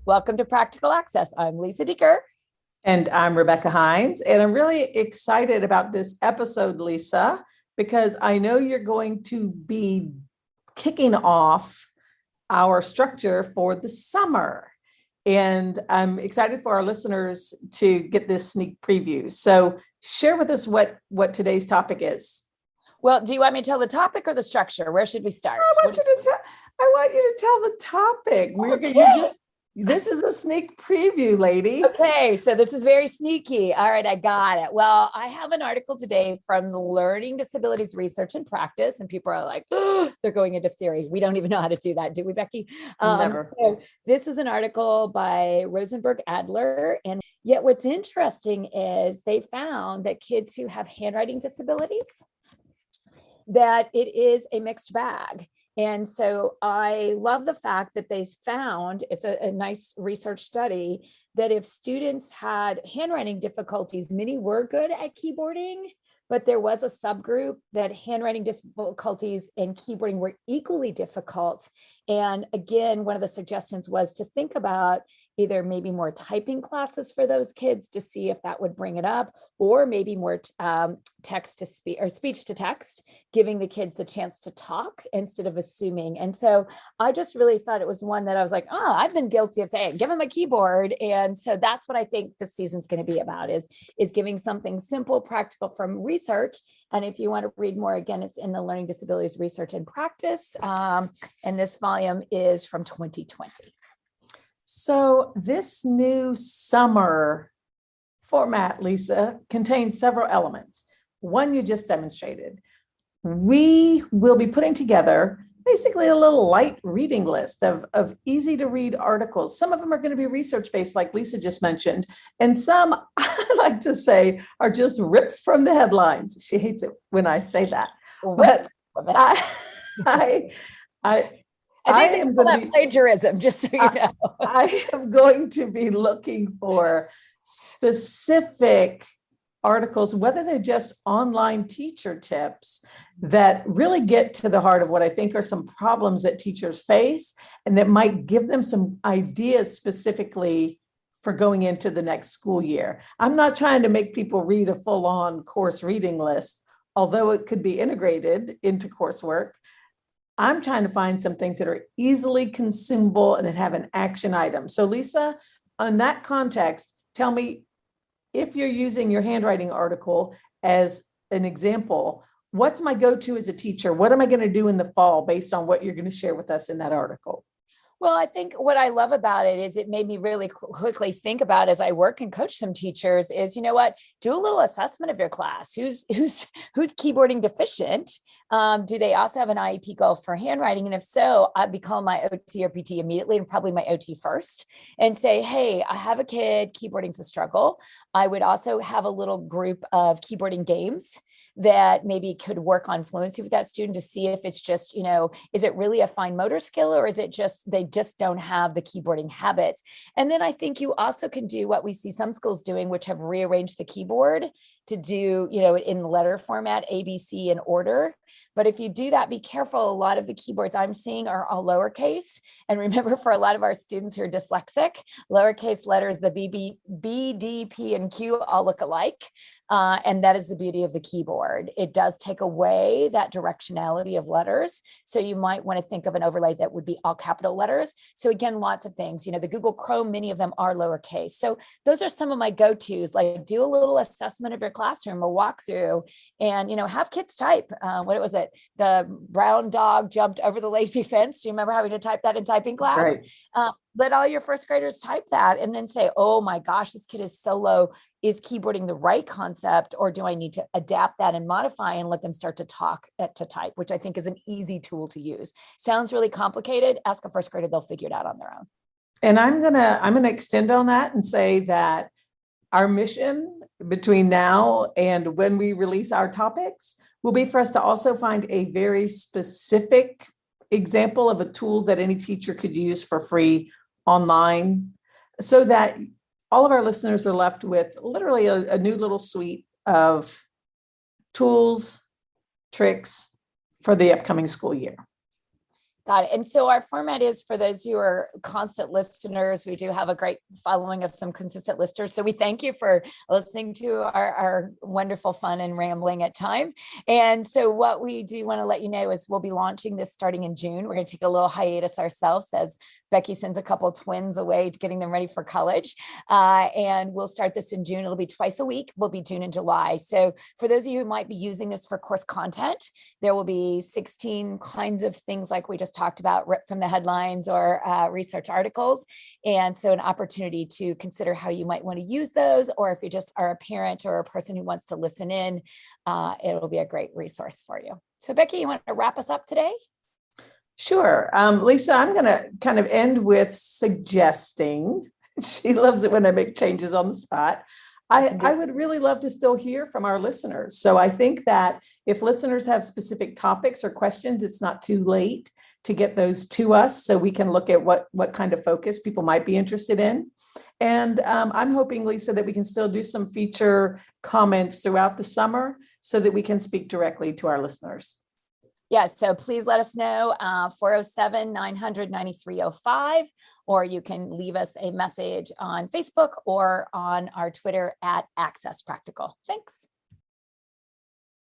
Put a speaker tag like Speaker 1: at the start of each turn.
Speaker 1: Welcome to Practical Access. I'm Lisa Dieker.
Speaker 2: And I'm Rebecca Hines. And I'm really excited about this episode, Lisa, because I know you're going to be kicking off our structure for the summer. And I'm excited for our listeners to get this sneak preview. So share with us what today's topic is.
Speaker 1: Well, do you want me to tell the topic or the structure? Where should we start?
Speaker 2: I want you to tell the topic. This is a sneak preview, lady.
Speaker 1: Okay, so this is very sneaky. All right, I got it. Well, I have an article today from the Learning Disabilities Research and Practice, and people are like, oh, they're going into theory. We don't even know how to do that, do we, Becky?
Speaker 2: Never.
Speaker 1: So this is an article by Rosenberg Adler, and yet what's interesting is they found that kids who have handwriting disabilities, that it is a mixed bag. And so I love the fact that they found, it's a nice research study, that if students had handwriting difficulties, many were good at keyboarding, but there was a subgroup that handwriting difficulties and keyboarding were equally difficult. And again, one of the suggestions was to think about either maybe more typing classes for those kids to see if that would bring it up, or maybe more text to speech or speech to text, giving the kids the chance to talk instead of assuming. And so I just really thought it was one that I was like, oh, I've been guilty of saying, give them a keyboard. And so that's what I think this season's going to be about, is giving something simple, practical from research. And if you want to read more, again, it's in the Learning Disabilities Research and Practice. And this volume is from 2020.
Speaker 2: So this new summer format, Lisa, contains several elements. One you just demonstrated. We will be putting together basically a little light reading list of easy to read articles. Some of them are going to be research-based, like Lisa just mentioned, and some, I like to say, are just ripped from the headlines. She hates it when I say that. But
Speaker 1: I think they call that plagiarism, just so you know.
Speaker 2: I am going to be looking for specific articles, whether they're just online teacher tips that really get to the heart of what I think are some problems that teachers face, and that might give them some ideas specifically for going into the next school year. I'm not trying to make people read a full-on course reading list, although it could be integrated into coursework. I'm trying to find some things that are easily consumable and that have an action item. So Lisa, on that context, tell me, if you're using your handwriting article as an example, what's my go-to as a teacher? What am I going to do in the fall based on what you're going to share with us in that article?
Speaker 1: Well, I think what I love about it is it made me really quickly think about, as I work and coach some teachers, is, you know what, do a little assessment of your class. Who's keyboarding deficient? Do they also have an IEP goal for handwriting? And if so, I'd be calling my OT or PT immediately, and probably my OT first, and say, hey, I have a kid, keyboarding's a struggle. I would also have a little group of keyboarding games that maybe could work on fluency with that student to see if it's just, is it really a fine motor skill, or is it just they just don't have the keyboarding habits? And then I think you also can do what we see some schools doing, which have rearranged the keyboard to do, in letter format, A, B, C in order. But if you do that, be careful. A lot of the keyboards I'm seeing are all lowercase. And remember, for a lot of our students who are dyslexic, lowercase letters, the B, D, P, and Q all look alike. And that is the beauty of the keyboard. It does take away that directionality of letters. So you might want to think of an overlay that would be all capital letters. So again, lots of things, the Google Chrome, many of them are lowercase. So those are some of my go-tos, like do a little assessment of your classroom, a walkthrough, and, have kids type. What was it? The brown dog jumped over the lazy fence. Do you remember having to type that in typing class?
Speaker 2: Right.
Speaker 1: Let all your first graders type that, and then say, oh my gosh, this kid is so low. Is keyboarding the right concept, or do I need to adapt that and modify and let them start to talk to type, which I think is an easy tool to use. Sounds really complicated. Ask a first grader, they'll figure it out on their own.
Speaker 2: And I'm gonna extend on that and say that our mission between now and when we release our topics will be for us to also find a very specific example of a tool that any teacher could use for free online, so that all of our listeners are left with literally a new little suite of tools, tricks for the upcoming school year.
Speaker 1: Got it. And so our format is, for those who are constant listeners, we do have a great following of some consistent listeners. So we thank you for listening to our wonderful fun and rambling at time. And so what we do want to let you know is we'll be launching this starting in June. We're going to take a little hiatus ourselves as Becky sends a couple twins away to getting them ready for college. And we'll start this in June. It'll be twice a week. We'll be June and July. So for those of you who might be using this for course content, there will be 16 kinds of things like we just talked about from the headlines or research articles. And so an opportunity to consider how you might want to use those, or if you just are a parent or a person who wants to listen in, it'll be a great resource for you. So Becky, you want to wrap us up today?
Speaker 2: Sure. Lisa, I'm going to kind of end with suggesting, she loves it when I make changes on the spot. I would really love to still hear from our listeners. So I think that if listeners have specific topics or questions, it's not too late to get those to us so we can look at what kind of focus people might be interested in. And I'm hoping, Lisa, that we can still do some feature comments throughout the summer so that we can speak directly to our listeners.
Speaker 1: Yes, so please let us know, 407-900-9305, or you can leave us a message on Facebook or on our Twitter at Access Practical. Thanks.